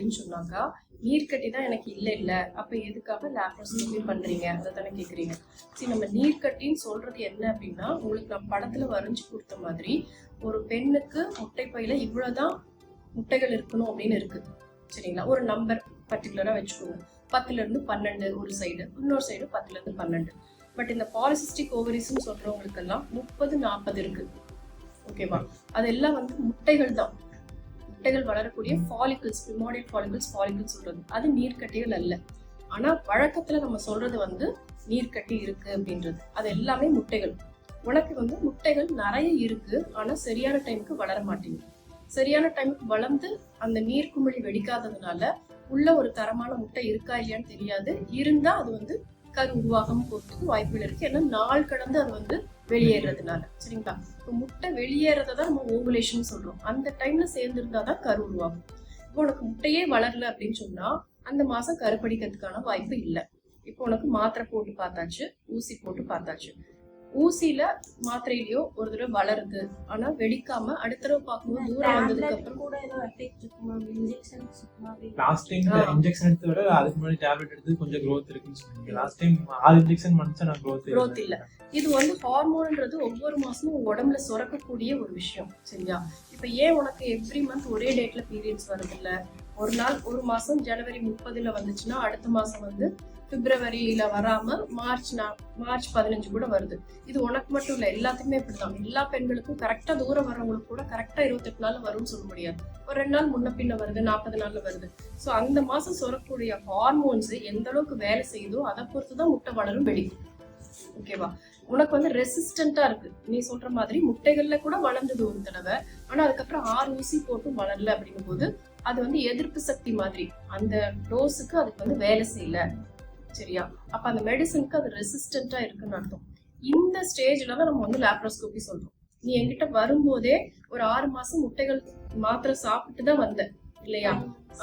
அப்படின்னு சொன்னாக்கா நீர்க்கட்டி தான் எனக்கு இல்லை அப்ப எதுக்காக லாப்ரோஸ்கோபி பண்றீங்க அதை தானே கேக்குறீங்க. சரி, நம்ம நீர்க்கட்டின்னு சொல்றது என்ன அப்படின்னா, உங்களுக்கு நான் படத்துல வரைஞ்சு கொடுத்த மாதிரி ஒரு பெண்ணுக்கு முட்டை பையில இவ்வளவுதான் முட்டைகள் இருக்கணும் அப்படின்னு இருக்கு. சரிங்களா, ஒரு நம்பர் பர்டிகுலரா வச்சுக்கோங்க. 10ல இருந்து 12 ஒரு சைடு, இன்னொரு சைடு 10ல இருந்து 12. பட் இந்த பாலிசிஸ்டிக் ஓவரிஸ்ன்னு சொல்றவங்களுக்கு எல்லாம் 30-40 இருக்கு. ஓகேவா, அதெல்லாம் வந்து முட்டைகள் தான். முட்டைகள் வளரக்கூடிய ஃபாலிகல்ஸ், பிரிமாடியல் ஃபாலிகல்ஸ் சொல்றது அது நீர்க்கட்டிகள் அல்ல. ஆனா வழக்கத்துல நம்ம சொல்றது வந்து நீர்க்கட்டி இருக்கு அப்படின்றது. அது எல்லாமே முட்டைகள். உனக்கு வந்து முட்டைகள் நிறைய இருக்கு, ஆனா சரியான டைமுக்கு வளர மாட்டேங்குது. சரியான டைமுக்கு வளர்ந்து அந்த நீர்க்குமிழி வெடிக்காததுனால உள்ள ஒரு தரமான முட்டை இருக்கா இல்லையான்னு தெரியாது. இருந்தா அது வந்து கரு உருவாகம் போறதுக்கு வாய்ப்புகள் இருக்கு. ஏன்னா நாள் கடந்து அது வந்து வெளியேறதுனால. சரிங்களா, இப்போ முட்டை வெளியேறதான் நம்ம ஓவுலேஷன் சொல்றோம். அந்த டைம்ல சேர்ந்துருந்தாதான் கரு உருவாகும். இப்போ உனக்கு முட்டையே வளரல அப்படின்னு சொன்னா அந்த மாசம் கருப்படிக்கிறதுக்கான வாய்ப்பு இல்லை. இப்போ உனக்கு மாத்திரை போட்டு பார்த்தாச்சு, ஊசி போட்டு பார்த்தாச்சு. ஊசியில மாத்திரையிலயோ ஒரு தடவை வளருது, ஆனா வெடிக்காம அடுத்த தடவை பார்க்கும்போது தூரம் வந்ததுக்கு அப்புறம் கூட ஏதோ எஃபெக்ட் இருக்குமா? லாஸ்ட் டைம் இன்ஜெக்ஷன் எடுத்து விட அதுக்கு முன்னாடி டேப்லெட் எடுத்து கொஞ்சம் growth இருக்குன்னு சொன்னீங்க. லாஸ்ட் டைம் 6 இன்ஜெக்ஷன் மனுஷன் நான் growth இல்ல. இது வந்து ஹார்மோன்ன்றது ஒவ்வொரு மாசமும் உடம்புல சுரக்கக்கூடிய ஒரு விஷயம். சரியா, இப்ப ஏன் உனக்கு எவ்ரி மந்த் ஒரே டேட்ல பீரியட்ஸ் வருது இல்ல? ஒரு நாள் ஒரு மாசம் ஜனவரி 30ல வந்துச்சுன்னா அடுத்த மாசம் வந்து பிப்ரவரியில வராம மார்ச் 15 கூட வருது. இது உனக்கு மட்டும் இல்ல, எல்லாத்துக்குமே இப்படிதான். எல்லா பெண்களுக்கும் கரெக்டா தூரம் வர்றவங்களுக்கு கூட கரெக்டா 28 நாள் வரும்னு சொல்ல முடியாது. ஒரு 2 நாள் முன்ன பின்ன வருது, 40 நாள்ல வருது. சோ அந்த மாசம் சுரக்கக்கூடிய ஹார்மோன்ஸ் எந்த அளவுக்கு வேலை செய்யுதோ அதை பொறுத்துதான் முட்டை வளரும் வெடிக்கும். ஓகேவா, உனக்கு வந்து ரெசிஸ்டண்டா இருக்கு. நீ சொல்ற மாதிரி முட்டைகள்ல கூட வளர்ந்தது ஒரு தடவை, ஆனா அதுக்கப்புறம் 6 ஊசி போட்டு வளரல அப்படிங்கும் போது அது வந்து எதிர்ப்பு சக்தி மாதிரி அந்த டோஸுக்கு அதுக்கு வந்து வேலை செய்யல. சரியா, அப்ப அந்த மெடிசனுக்கு அது ரெசிஸ்டண்டா இருக்குன்னு அர்த்தம். இந்த ஸ்டேஜ்ல தான் நம்ம வந்து லாப்ரோஸ்கோபி சொல்றோம். நீ என்கிட்ட வரும்போதே ஒரு 6 மாசம் முட்டைகள் மாத்திரை சாப்பிட்டு தான் வந்த இல்லையா?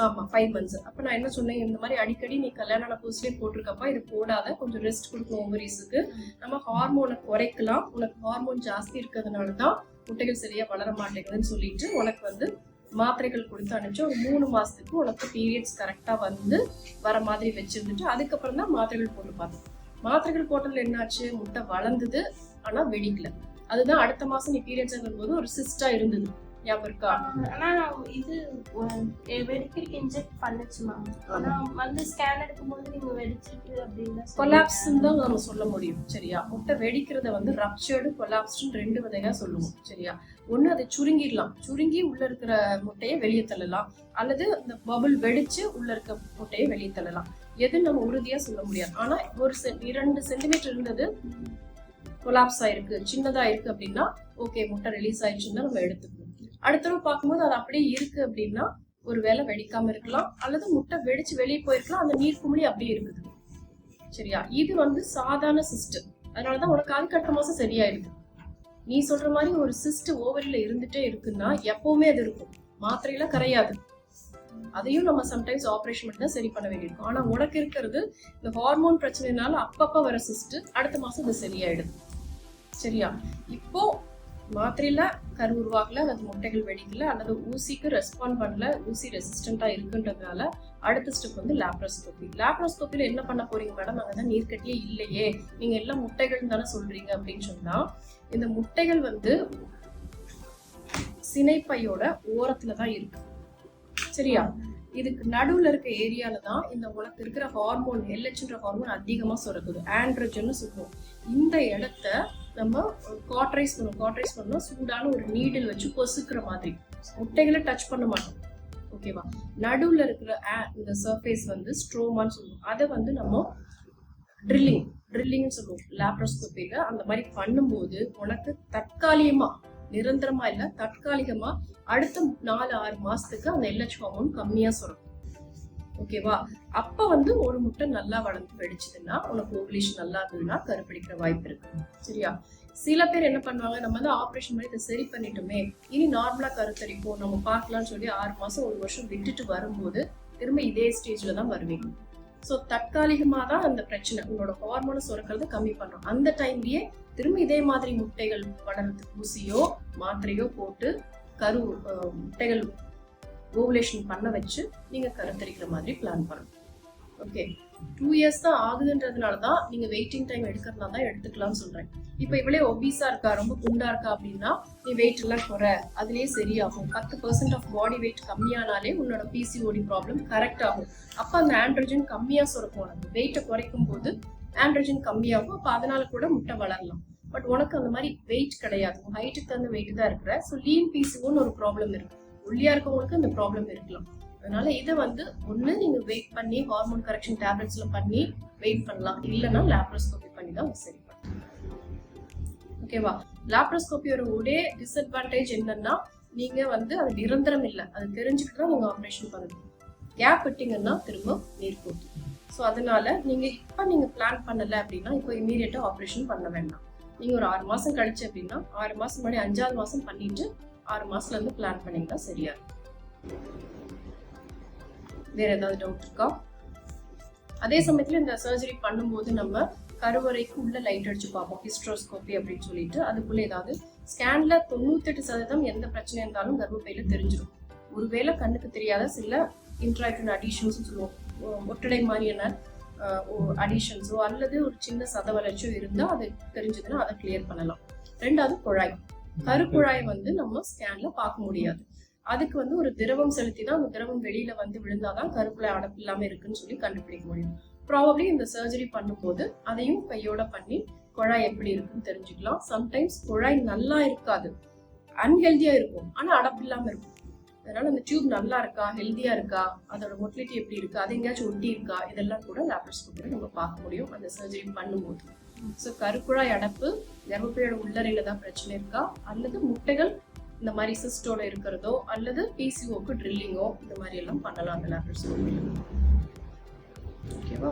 ஆமா, 5 months. அப்ப நான் என்ன சொன்னேன், இந்த மாதிரி அடிக்கடி நீ கல்யாண புதுசுலயே போட்டிருக்கப்பா, இது போடாத, கொஞ்சம் ரெஸ்ட் கொடுக்கணும் ஓவரிஸுக்கு. நம்ம ஹார்மோனை குறைக்கலாம், உனக்கு ஹார்மோன் ஜாஸ்தி இருக்கிறதுனாலதான் முட்டைகள் சரியா வளர மாட்டேங்குதுன்னு சொல்லிட்டு உனக்கு வந்து மாத்திரைகள் கொடுத்து அனுப்பிச்சு ஒரு 3 மாசத்துக்கு உனக்கு பீரியட்ஸ் கரெக்டா வந்து வர மாதிரி வச்சிருந்துட்டு அதுக்கப்புறம் தான் மாத்திரைகள் போட்டு பார்த்தோம். மாத்திரைகள் போட்டதுல என்னாச்சு, முட்டை வளர்ந்தது ஆனா வெடிக்கல. அதுதான் அடுத்த மாசம் நீ பீரியட்ஸ் போது ஒரு சிஸ்டா இருந்தது. ஞாபகம் இருக்கா? ஆனா இது வெடிக்கிறதுக்கு இன்ஜெக்ட் பண்ணுச்சுமா, ஆனா வந்து ஸ்கேன் எடுக்கும்போது நீங்க வெடிச்சிருக்கு அப்படின்னா கொலாப்ஸ்ன்னு தான் நம்ம சொல்ல முடியும். சரியா, முட்டை வெடிக்கிறத வந்து ரப்சர்டு கொலாப்ஸ்ன்னு 2 வகையா சொல்லுவோம். சரியா, ஒண்ணு அதை சுருங்கிடலாம், சுருங்கி உள்ள இருக்கிற முட்டையை வெளியே தள்ளலாம், அல்லது இந்த பபுள் வெடிச்சு உள்ள இருக்க முட்டையை வெளியே தள்ளலாம். எது நம்ம உறுதியா சொல்ல முடியாது. ஆனா ஒரு 2 சென்டிமீட்டர் இருந்தது கொலாப்ஸ் ஆயிருக்கு, சின்னதா இருக்கு அப்படின்னா ஓகே, முட்டை ரிலீஸ் ஆயிடுச்சுன்னு நம்ம எடுத்துக்கணும். அடுத்த தடவை பார்க்கும்போது அது அப்படியே இருக்கு அப்படின்னா ஒரு வேளை வெடிக்காம இருக்கலாம், அல்லது முட்டை வெடிச்சு வெளியே போயிருக்கலாம், அந்த நீர் குமிழி அப்படியே இருக்குது. சரியா, இது வந்து சாதாரண சிஸ்டம். அதனாலதான் உனக்கு அதுக்கு அடுத்த மாசம் சரியாயிடுது. நீ சொல்ற மாதிரி ஒரு சிஸ்ட் ஓவரியில இருந்துட்டே இருக்குன்னா எப்பவுமே அது இருக்கும், மாத்திரையில கரையாது. அதையும் நம்ம சம்டைம்ஸ் ஆப்ரேஷன் பண்ணி தான் சரி பண்ண வேண்டியிருக்கும். ஆனா உனக்கு இருக்கிறது இந்த ஹார்மோன் பிரச்சனைனால அப்பப்ப வர சிஸ்ட், அடுத்த மாசம் அது சரியாயிடுது. சரியா, இப்போ மாத்திரையில கரு உருவாகல, அல்லது முட்டைகள் வெடிக்கல, அல்லது ஊசிக்கு ரெஸ்பாண்ட் பண்ணல, ஊசி ரெசிஸ்டண்டா இருக்குன்றதுனால அடுத்த ஸ்டெப் வந்து லாப்ரோஸ்கோபி. லாப்ரோஸ்கோபில என்ன பண்ண போறீங்க மேடம், அங்கதான் நீர்க்கட்டியே இல்லையே, நீங்க எல்லாம் முட்டைகள் தானே சொல்றீங்க அப்படின்னு சொன்னா, இந்த முட்டைகள் வந்து சினைப்பையோட ஓரத்துலதான் இருக்கு. சரியா, இதுக்கு நடுவுல இருக்க ஏரியால தான் இந்த உனக்கு இருக்கிற ஹார்மோன் LHன்ற ஹார்மோன் அதிகமா சுரக்குது, ஆண்ட்ரோஜன் சொல்லுவோம். இந்த இடத்த நம்ம காட்ரைஸ் பண்ணோம்னா சூடான ஒரு நீடில் வச்சு பொசுக்கிற மாதிரி, முட்டைகளை டச் பண்ண மாட்டோம். ஓகேவா, நடுவுல இருக்கிற இந்த சர்ஃபேஸ் வந்து ஸ்ட்ரோமான்னு சொல்லுவோம். அதை வந்து நம்ம ட்ரில்லிங்னு சொல்லுவோம் லாப்ரோஸ்கோபில. அந்த மாதிரி பண்ணும்போது உனக்கு தற்காலிகமா, நிரந்தரமா இல்ல, தற்காலிகமா அடுத்த 4-6 மாசத்துக்கு அந்த LH ஹார்மோன் கம்மியா சுரக்கும். ஓகேவா, அப்ப வந்து ஒரு முட்டை நல்லா வளர்ந்து வெடிச்சதுன்னா உனக்கு ஓவுலேஷன் நல்லா இருந்ததுன்னா கருப்பிடிக்கிற வாய்ப்பு இருக்கு. சரியா, சில பேர் என்ன பண்ணுவாங்க, நம்ம வந்து ஆப்ரேஷன் பண்ணி இதை சரி பண்ணிட்டோமே, இனி நார்மலா கருத்தரிப்போம், நம்ம பார்க்கலாம்னு சொல்லி 6 மாசம் 1 வருஷம் விட்டுட்டு வரும்போது திரும்ப இதே ஸ்டேஜ்ல தான் வருவீங்க. ஸோ தற்காலிகமாக தான் அந்த பிரச்சனை, உங்களோட ஹார்மோனை சுரக்கிறத கம்மி பண்ணும். அந்த டைம்லயே திரும்ப இதே மாதிரி முட்டைகள் வளர்றதுக்கு ஊசியோ மாத்திரையோ போட்டு முட்டைகள் ஓவுலேஷன் பண்ண வச்சு நீங்க கருத்தரிக்கிற மாதிரி பிளான் பண்ணணும். ஓகே, 2 years தான் ஆகுதுன்றதுனால தான் நீங்க வெயிட்டிங் டைம் எடுக்கிறதா தான் எடுத்துக்கலாம்னு சொல்றேன். இப்போ இவளே ஒபீஸா இருக்கா, ரொம்ப குண்டா இருக்கா அப்படின்னா நீ வெயிட் எல்லாம் குறை, அதுலயே சரியாகும். 10% ஆஃப் பாடி வெயிட் கம்மியானாலே உன்னோட பிசிஓடி ப்ராப்ளம் கரெக்ட் ஆகும். அப்ப அந்த ஆண்ட்ரோஜன் கம்மியா சுரக்கும். உனக்கு வெயிட்டை குறைக்கும் போது ஆண்ட்ரோஜன் கம்மியாகும். அப்ப அதனால கூட முட்டை வளரலாம். பட் உனக்கு அந்த மாதிரி வெயிட் கிடையாது, ஹைட்டுக்கு தகுந்த வெயிட் தான் இருக்கிற. ஸோ லீன் பிசிஓன்னு ஒரு ப்ராப்ளம் இருக்கு. ஒல்லியா இருக்கவங்களுக்கு அந்த ப்ராப்ளம் இருக்கலாம். அதனால இதை வந்து ஒண்ணு நீங்க வெயிட் பண்ணி ஹார்மோன் கரெக்ஷன் டேப்லெட்ஸ்ல பண்ணி வெயிட் பண்ணலாம், இல்லைன்னா லாப்ரோஸ்கோபி பண்ணி தான் சரி பண்ணலாம். ஓகேவா? லாப்ரோஸ்கோபியோட ஒரே டிஸ்அட்வான்டேஜ் என்னன்னா நீங்க வந்து அது நிரந்தரம் இல்லை, அது தெரிஞ்சுக்கிட்டு தான் நீங்க ஆப்ரேஷன் பண்ணணும். கேப் விட்டீங்கன்னா திரும்ப நீர் போகும். ஸோ அதனால நீங்க பிளான் பண்ணல அப்படின்னா இப்போ இமீடியட்டா ஆப்ரேஷன் பண்ண வேண்டாம். நீங்க ஒரு 6 மாசம் கழிச்சு அப்படின்னா 6 மாசம் முன்னாடி 5வது மாசம் பண்ணிட்டு 6 மாசத்துல இருந்து பிளான் பண்ணீங்கன்னா சரியா இருக்கும். வேற ஏதாவது டவுட் இருக்கா? அதே சமயத்துல இந்த சர்ஜரி பண்ணும்போது நம்ம கருவறைக்கு உள்ள லைட் அடிச்சு பார்ப்போம், ஹிஸ்ட்ரோஸ்கோபி அப்படின்னு சொல்லிட்டு. அதுக்குள்ள ஏதாவது ஸ்கேன்ல 98% எந்த பிரச்சனை இருந்தாலும் கர்ப்பப்பையில தெரிஞ்சிடும். ஒருவேளை கண்ணுக்கு தெரியாத சில இன்ட்ராக்டிவ் அடிஷன்ஸ் சொல்லுவோம், ஒட்டடை மாதிரியான அடிஷன்ஸோ அல்லது ஒரு சின்ன சத வளர்ச்சியோ இருந்தா அது தெரிஞ்சதுன்னா அதை கிளியர் பண்ணலாம். 2வது குழாய், கருக்குழாய் வந்து நம்ம ஸ்கேன்ல பார்க்க முடியாது. அதுக்கு வந்து ஒரு திரவம் செலுத்தி தான் அந்த திரவம் வெளியில வந்து விழுந்தாதான் கருக்குழாய் அடைப்பு இல்லாம இருக்குன்னு சொல்லி கண்டுபிடிக்க முடியும். ப்ராபப்ளி இந்த சர்ஜரி பண்ணும்போது அதையும் கையோட பண்ணி குழாய் எப்படி இருக்குன்னு தெரிஞ்சுக்கலாம். சம்டைம்ஸ் குழாய் நல்லா இருக்காது, அன்ஹெல்தியா இருக்கும், ஆனா அடைப்பு இல்லாம இருக்கும். அதனால அந்த டியூப் நல்லா இருக்கா, ஹெல்தியா இருக்கா, அதோட மொட்டிலிட்டி எப்படி இருக்கு, அது எங்கேயாச்சும் ஒட்டி இருக்கா, இதெல்லாம் கூட லாப்ரோஸ்கோபியில நம்ம பார்க்க முடியும் அந்த சர்ஜரி பண்ணும்போது. ஸோ கருக்குழாய் அடைப்பு, கர்ப்பப்பையோட உள்ளறையில தான் பிரச்சனை இருக்கா, அல்லது முட்டைகள் இந்த மாதிரி சிஸ்டோட இருக்கிறதோ, அல்லது பிசிஓக்கு ட்ரில்லிங்கோ, இந்த மாதிரி எல்லாம் பண்ணலாம் அந்த லாப்ரோஸ்கோபியில. ஓகேவா?